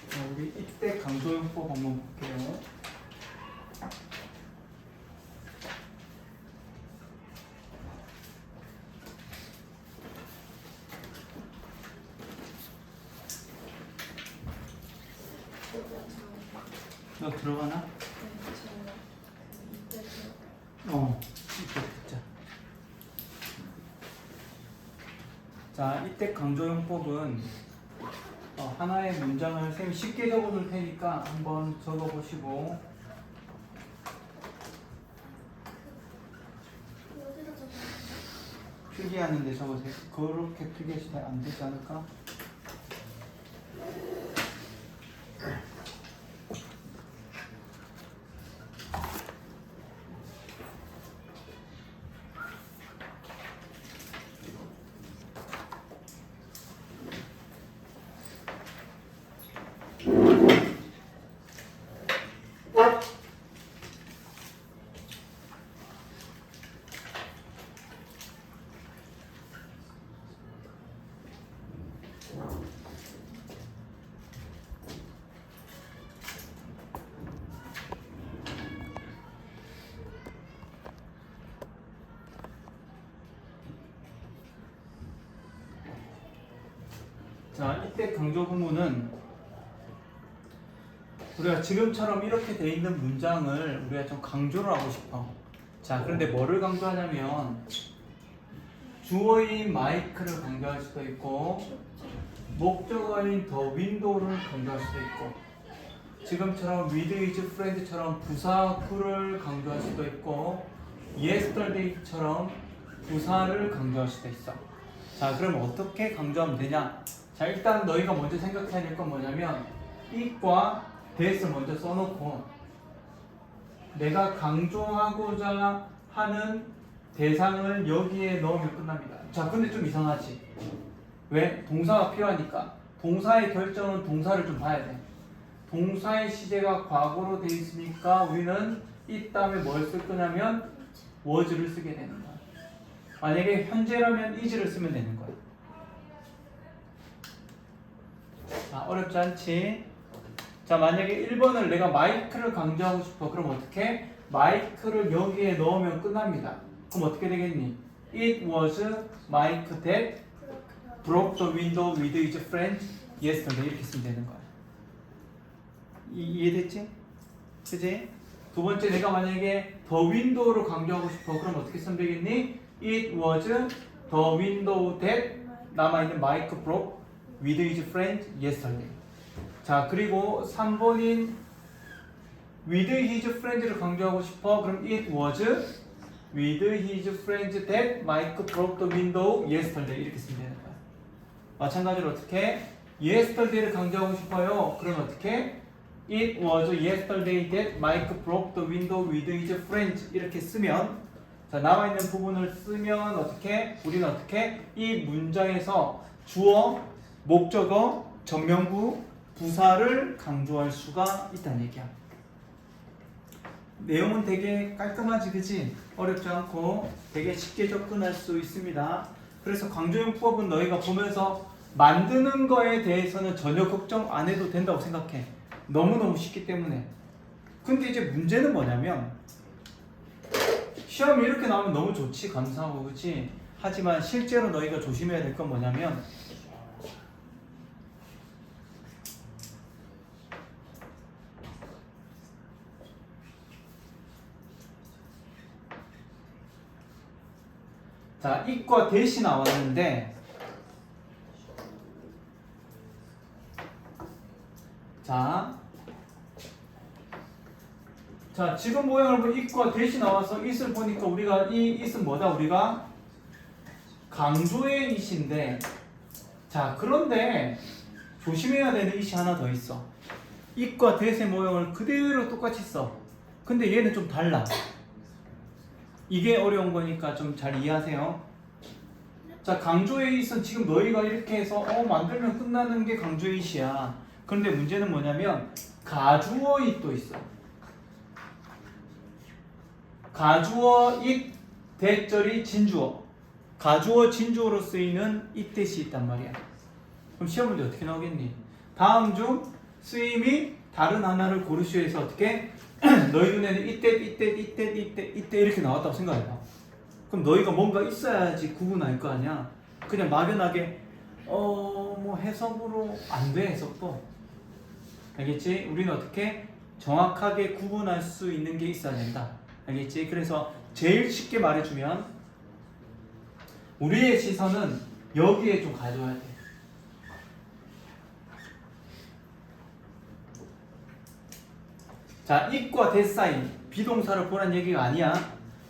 자, 우리 이때 강조용법 한번 볼게요. 너 들어가나? 이때 듣자. 자, 이때 강조용법은 하나의 문장을 선생님이 쉽게 적어둘 테니까 한번 적어보시고. 필기하는데 적으세요. 그렇게 필기하시면 안 되지 않을까? 자, 이때 강조 구문은 우리가 지금처럼 이렇게 돼 있는 문장을 우리가 좀 강조를 하고 싶어. 자, 그런데 뭐를 강조하냐면 주어인 마이크를 강조할 수도 있고 목적어인 더 윈도우를 강조할 수도 있고 지금처럼 with is friend처럼 부사 could 강조할 수도 있고 yesterday처럼 부사를 강조할 수도 있어. 자, 그럼 어떻게 강조하면 되냐? 자, 일단 너희가 먼저 생각해야 될 건 뭐냐면 it과 that을 먼저 써놓고 내가 강조하고자 하는 대상을 여기에 넣으면 끝납니다. 자, 근데 좀 이상하지? 왜? 동사가 필요하니까. 동사의 결정은 동사를 좀 봐야 돼. 동사의 시제가 과거로 돼 있으니까 우리는 이 다음에 뭘 쓸 거냐면 was를 쓰게 되는 거야. 만약에 현재라면 is를 쓰면 되는 거야. 자, 어렵지 않지? 자, 만약에 1번을 내가 마이크를 강조하고 싶어. 그럼 어떻게? 마이크를 여기에 넣으면 끝납니다. 그럼 어떻게 되겠니? It was Mike that broke the window with his friend yesterday. 이렇게 쓰면 되는 거야. 이해됐지? 그치? 두 번째, 내가 만약에 the window를 강조하고 싶어. 그럼 어떻게 쓰면 되겠니? It was the window that 남아있는 Mike broke with his friend yesterday. 자, 그리고 3번인 with his friends를 강조하고 싶어. 그럼 it was with his friends that Mike broke the window yesterday. 이렇게 쓰면 되는 거야. 마찬가지로 어떻게? yesterday를 강조하고 싶어요. 그럼 어떻게? It was yesterday that Mike broke the window with his friends. 이렇게 쓰면, 자, 남아있는 부분을 쓰면 어떻게? 우리는 어떻게? 이 문장에서 주어, 목적어, 전명구, 부사를 강조할 수가 있다는 얘기야. 내용은 되게 깔끔하지, 그치? 어렵지 않고 되게 쉽게 접근할 수 있습니다. 그래서 강조용법은 너희가 보면서 만드는 거에 대해서는 전혀 걱정 안 해도 된다고 생각해. 너무너무 쉽기 때문에. 근데 이제 문제는 뭐냐면 시험이 이렇게 나오면 너무 좋지, 감사하고, 그치? 하지만 실제로 너희가 조심해야 될 건 뭐냐면 자, it과 that이 나왔는데 자, 지금 모양을 보면 it과 that이 나와서 it을 보니까 우리가 이 it은 뭐다? 우리가 강조의 it인데, 자, 그런데 조심해야 되는 it이 하나 더 있어. it과 that의 모양을 그대로 똑같이 써. 근데 얘는 좀 달라. 이게 어려운 거니까 좀 잘 이해하세요. 자, 강조의 it은 지금 너희가 이렇게 해서 만들면 끝나는 게 강조의 it이야. 그런데 문제는 뭐냐면 가주어 it도 있어. 가주어 it 대절이 진주어. 가주어 진주어로 쓰이는 it 대시 있단 말이야. 그럼 시험 문제 어떻게 나오겠니? 다음 중 쓰임이 다른 하나를 고르시오 해서 어떻게 너희 눈에는 이때 이렇게 나왔다고 생각해봐. 그럼 너희가 뭔가 있어야지 구분할 거 아니야. 그냥 막연하게 뭐 해석으로 안 돼. 해석도 알겠지? 우리는 어떻게 정확하게 구분할 수 있는 게 있어야 된다. 알겠지? 그래서 제일 쉽게 말해주면 우리의 시선은 여기에 좀 가져와야 돼. 자, it과 that 사이 비동사를 보란 얘기가 아니야.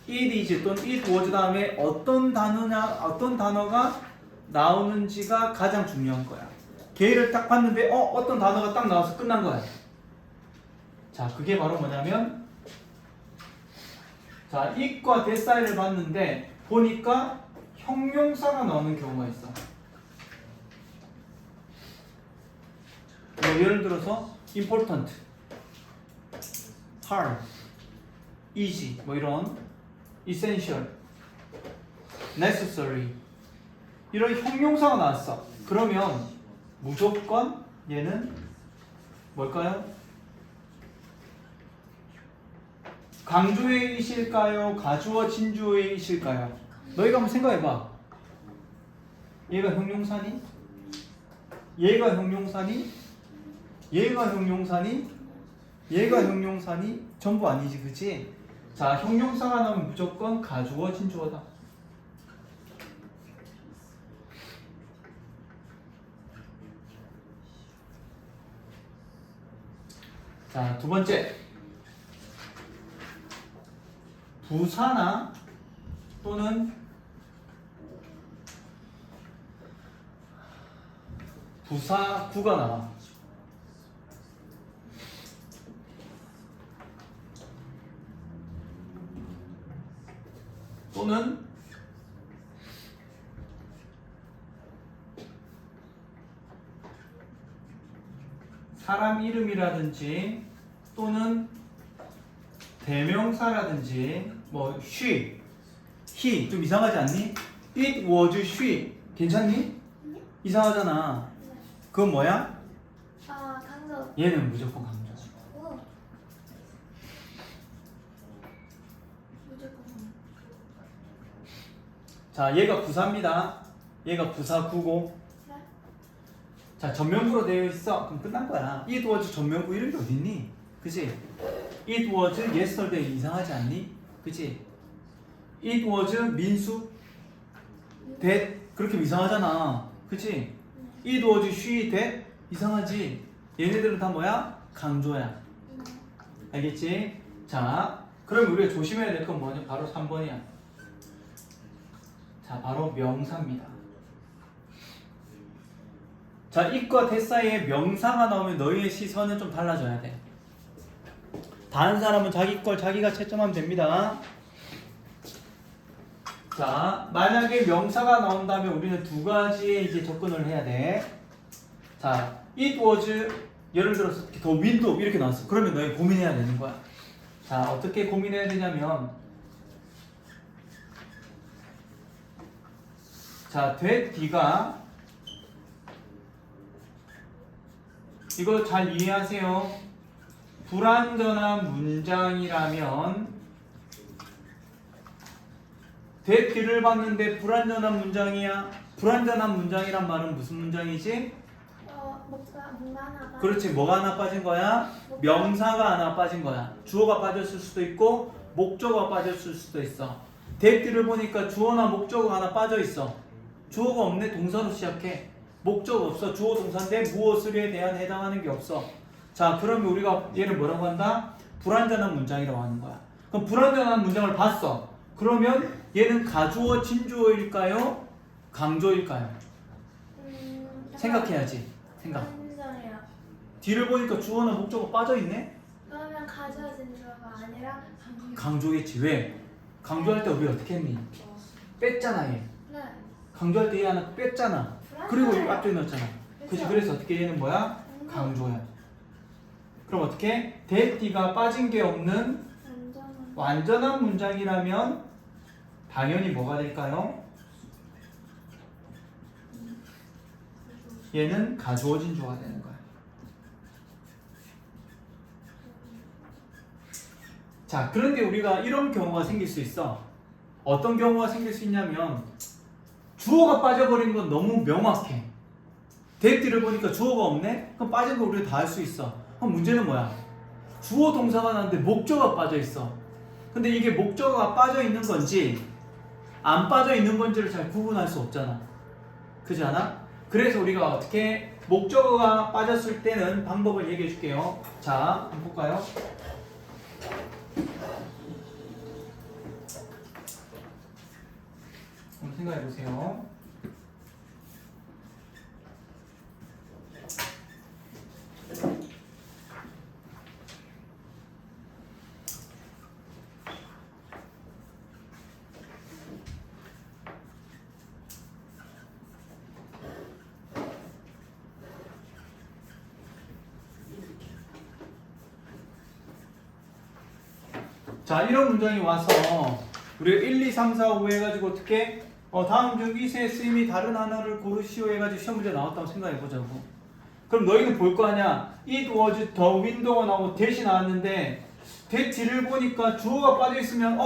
it is 또는 it was 다음에 어떤 단어가 나오는지가 가장 중요한 거야. 걔를 딱 봤는데 어떤 단어가 딱 나와서 끝난 거야. 자, 그게 바로 뭐냐면 자, it과 that 사이를 봤는데 보니까 형용사가 나오는 경우가 있어. 뭐 예를 들어서 important, hard, easy 뭐 이런 essential, necessary 이런 형용사가 나왔어. 그러면 무조건 얘는 뭘까요? 강조해이실까요? 가주어 진주어이실까요? 너희가 한번 생각해봐. 얘가 형용사니? 얘가 형용사니? 얘가 형용사니? 얘가 형용사니? 전부 아니지, 그치? 자, 형용사가 나오면 무조건 가주어 진주어다. 자, 두 번째. 부사나 또는 부사구가 나와. 또는 사람 이름이라든지 또는 대명사라든지 뭐 she, he 좀 이상하지 않니? it was she 괜찮니? 이상하잖아. 그건 뭐야? 강조. 얘는 무조건 강조. 무조건. 자, 얘가 부사입니다. 얘가 부사구고. 네? 자, 전면부로 되어 있어. 그럼 끝난 거야. it was 전면부 이런 게 어딨니? 그치? it was yesterday 이상하지 않니? 그치? it was 민수 that 그렇게 이상하잖아. 그치? it was she that 이상하지? 얘네들은 다 뭐야? 강조야. 알겠지? 자, 그럼 우리가 조심해야 될 건 뭐냐? 바로 3번이야. 자, 바로 명사입니다. 자, it과 that 사이에 명사가 나오면 너희의 시선은 좀 달라져야 돼. 다른 사람은 자기 걸 자기가 채점하면 됩니다. 자, 만약에 명사가 나온다면 우리는 두 가지에 이제 접근을 해야 돼. 자, it was 예를 들어서 더 window 이렇게 나왔어. 그러면 너희 고민해야 되는 거야. 자, 어떻게 고민해야 되냐면 자, that D가 이거 잘 이해하세요. 불완전한 문장이라면 that D를 봤는데 불완전한 문장이야. 불완전한 문장이란 말은 무슨 문장이지? 뭔가 하나. 그렇지. 뭐가 하나 빠진 거야? 명사가 하나 빠진 거야. 주어가 빠졌을 수도 있고 목적어가 빠졌을 수도 있어. that D를 보니까 주어나 목적어가 하나 빠져 있어. 주어가 없네. 동사로 시작해. 목적 없어. 주어 동사인데 무엇을에 대한 해당하는 게 없어. 자, 그러면 우리가 얘를 뭐라고 한다? 불완전한 문장이라고 하는 거야. 그럼 불완전한 문장을 봤어. 그러면 얘는 가주어 진주어일까요? 강조일까요? 생각해야지. 생각. 완전이야. 뒤를 보니까 주어나 목적어 빠져있네? 그러면 가져진 주어가 아니라 강조겠지. 왜? 강조할 때 우리 어떻게 했니? 뺐잖아 얘. 네. 강조할 때 얘 하나 뺐잖아. 그리고 이 앞쪽에 넣었잖아. 그치? 그래서 어떻게 얘는 뭐야? 강조야. 그럼 어떻게? that D가 빠진 게 없는 완전한 문장이라면 당연히 뭐가 될까요? 얘는 가주어 진주어가 되는 거야. 자, 그런데 우리가 이런 경우가 생길 수 있어. 어떤 경우가 생길 수 있냐면 주어가 빠져버린 건 너무 명확해. that를 보니까 주어가 없네? 그럼 빠진 거 우리가 다 할 수 있어. 그럼 문제는 뭐야? 주어 동사가 나는데 목적어가 빠져 있어. 근데 이게 목적어가 빠져 있는 건지 안 빠져 있는 건지를 잘 구분할 수 없잖아. 그렇지 않아? 그래서 우리가 어떻게 목적어가 빠졌을 때는 방법을 얘기해 줄게요. 자, 한번 볼까요? 한번 생각해 보세요. 자, 이런 문장이 와서 우리가 1, 2, 3, 4, 5 해가지고 어떻게 다음 중 이세 쓰임이 다른 하나를 고르시오 해가지고 시험 문제 나왔다고 생각해보자고. 그럼 너희는 볼 거 아니야. It was the window가 나오고 that이 나왔는데 that를 보니까 주어가 빠져있으면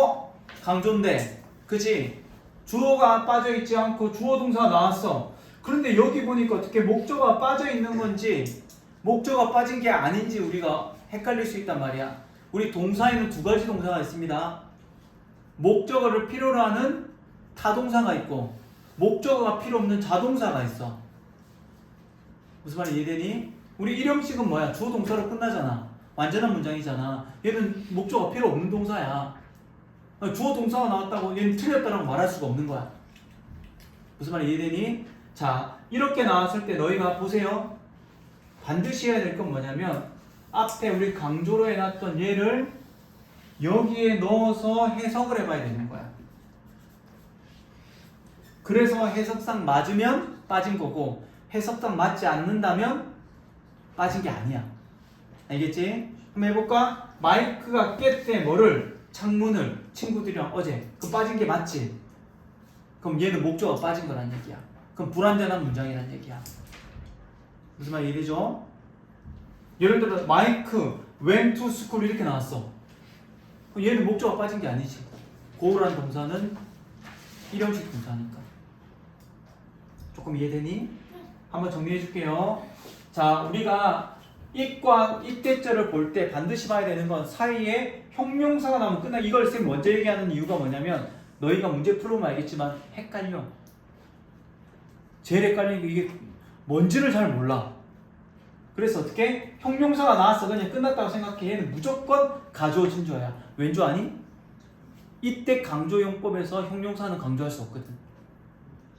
강조인데 그치? 주어가 빠져있지 않고 주어 동사가 나왔어. 그런데 여기 보니까 어떻게 목적어가 빠져있는 건지 목적어가 빠진 게 아닌지 우리가 헷갈릴 수 있단 말이야. 우리 동사에는 두 가지 동사가 있습니다. 목적어를 필요로 하는 타동사가 있고 목적어가 필요 없는 자동사가 있어. 무슨 말이 이해되니? 우리 일형식은 뭐야? 주어 동사로 끝나잖아. 완전한 문장이잖아. 얘는 목적어가 필요 없는 동사야. 주어 동사가 나왔다고 얘는 틀렸다라고 말할 수가 없는 거야. 무슨 말이 이해되니? 자, 이렇게 나왔을 때 너희가 보세요. 반드시 해야 될 건 뭐냐면 앞에 우리 강조로 해놨던 얘를 여기에 넣어서 해석을 해봐야 되는 거야. 그래서 해석상 맞으면 빠진 거고 해석상 맞지 않는다면 빠진 게 아니야. 알겠지? 한번 해볼까? 마이크가 깼대 뭐를? 창문을 친구들이랑 어제. 그럼 빠진 게 맞지? 그럼 얘는 목적어가 빠진 거란 얘기야. 그럼 불완전한 문장이란 얘기야. 무슨 말 이해되죠? 예를 들어 마이크 went to school 이렇게 나왔어. 그럼 얘는 목적어가 빠진 게 아니지. go라는 동사는 일형식 동사니까. 조금 이해되니? 한번 정리해 줄게요. 자, 우리가 it과 it대절을 볼 때 반드시 봐야 되는 건 사이에 형용사가 나오면 끝나. 이걸 쌤 먼저 얘기하는 이유가 뭐냐면 너희가 문제 풀어보면 알겠지만 헷갈려. 제일 헷갈리는 게 이게 뭔지를 잘 몰라. 그래서 어떻게? 형용사가 나왔어. 그냥 끝났다고 생각해. 얘는 무조건 가주어진 주어야. 왠 줄 아니? 이때 강조용법에서 형용사는 강조할 수 없거든.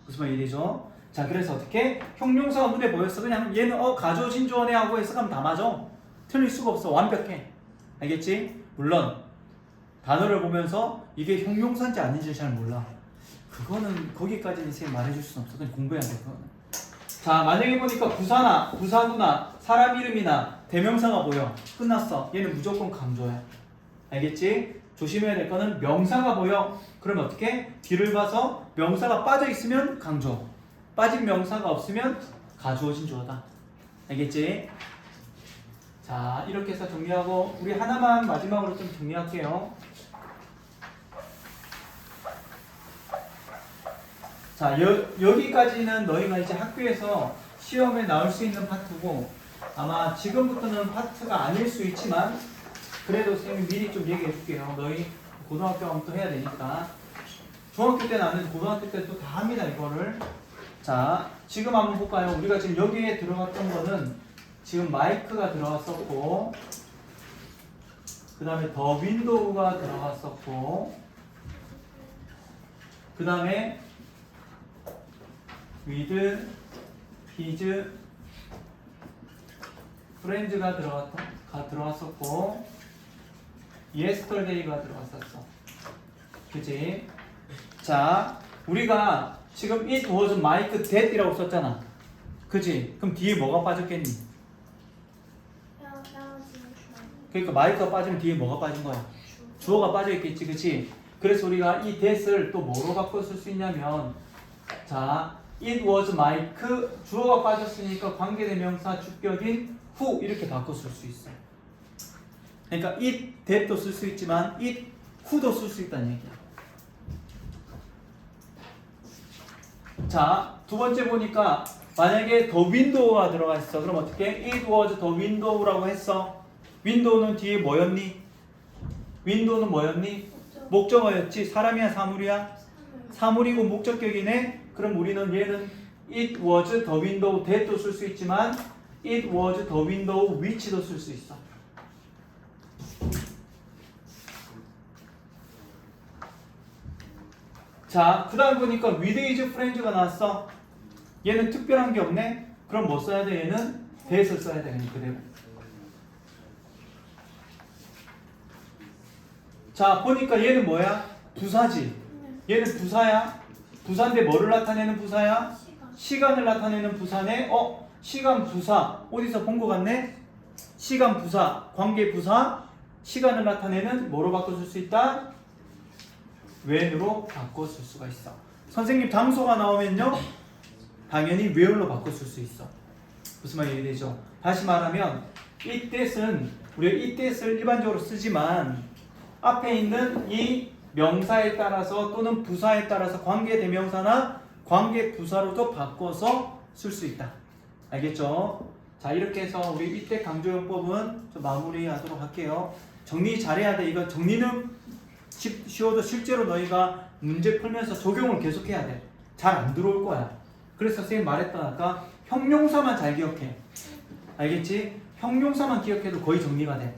무슨 말 이해되죠? 자, 그래서 어떻게? 형용사가 눈에 보였어. 그냥 얘는 가주어진 주어네 하고 해석하면 다 맞아. 틀릴 수가 없어. 완벽해. 알겠지? 물론 단어를 보면서 이게 형용사인지 아닌지 잘 몰라. 그거는 거기까지는 쌤 말해줄 수는 없어. 그냥 공부해야 돼. 그거는. 자, 만약에 보니까 부사나 부사구나 사람 이름이나 대명사가 보여. 끝났어. 얘는 무조건 강조야. 알겠지? 조심해야 될 거는 명사가 보여. 그럼 어떻게? 뒤를 봐서 명사가 빠져 있으면 강조. 빠진 명사가 없으면 가주어진 주어다. 알겠지? 자, 이렇게 해서 정리하고 우리 하나만 마지막으로 좀 정리할게요. 자, 여기까지는 너희가 이제 학교에서 시험에 나올 수 있는 파트고 아마 지금부터는 파트가 아닐 수 있지만 그래도 선생님이 미리 좀 얘기해 줄게요. 너희 고등학교 가면 또 해야 되니까. 중학교 때는 안 해도 고등학교 때 또 다 합니다, 이거를. 자, 지금 한번 볼까요? 우리가 지금 여기에 들어갔던 거는 지금 마이크가 들어갔었고 그 다음에 더 윈도우가 들어갔었고 그 다음에 with his friends가 들어갔었고 yesterday가 들어갔었어. 그치? 자, 우리가 지금 it was Mike that이라고 썼잖아. 그치? 그럼 뒤에 뭐가 빠졌겠니? 그러니까 마이크가 빠지면 뒤에 뭐가 빠진 거야? 주어가 빠져있겠지. 그치? 그래서 우리가 이 that을 또 뭐로 바꿔 쓸 수 있냐면 자, it was Mike 주어가 빠졌으니까 관계대명사 주격인 who 이렇게 바꿔 쓸 수 있어. 그러니까 it that도 쓸 수 있지만 it who도 쓸 수 있다는 얘기야. 자, 두 번째 보니까 만약에 the window가 들어가 있어. 그럼 어떻게? It was the window라고 했어. window는 뒤에 뭐였니? window는 뭐였니? 목적어였지. 사람이야, 사물이야? 사물이고 목적격이네. 그럼 우리는 얘는 it was the window that도 쓸 수 있지만 it was the window which도 쓸 수 있어. 자, 그 다음 보니까 with is friends가 나왔어. 얘는 특별한 게 없네. 그럼 뭐 써야 돼? 얘는 that을 써야 돼. 그대로. 자, 보니까 얘는 뭐야? 부사지. 얘는 부사야. 부사인데 뭐를 나타내는 부사야? 시간을 나타내는 부사네. 시간 부사. 어디서 본 것 같네? 시간 부사, 관계 부사, 시간을 나타내는 뭐로 바꿔 쓸 수 있다? when으로 바꿔 쓸 수가 있어. 선생님 장소가 나오면요, 당연히 where로 바꿔 쓸 수 있어. 무슨 말이 되죠? 다시 말하면 이 that은 우리가 이 that을 일반적으로 쓰지만 앞에 있는 이 명사에 따라서 또는 부사에 따라서 관계 대명사나 관계 부사로도 바꿔서 쓸 수 있다. 알겠죠? 자, 이렇게 해서 우리 이때 강조용법은 좀 마무리하도록 할게요. 정리 잘해야 돼. 이거 정리는 쉬워도 실제로 너희가 문제 풀면서 적용을 계속해야 돼. 잘 안 들어올 거야. 그래서 선생님 말했던 아까 형용사만 잘 기억해. 알겠지? 형용사만 기억해도 거의 정리가 돼.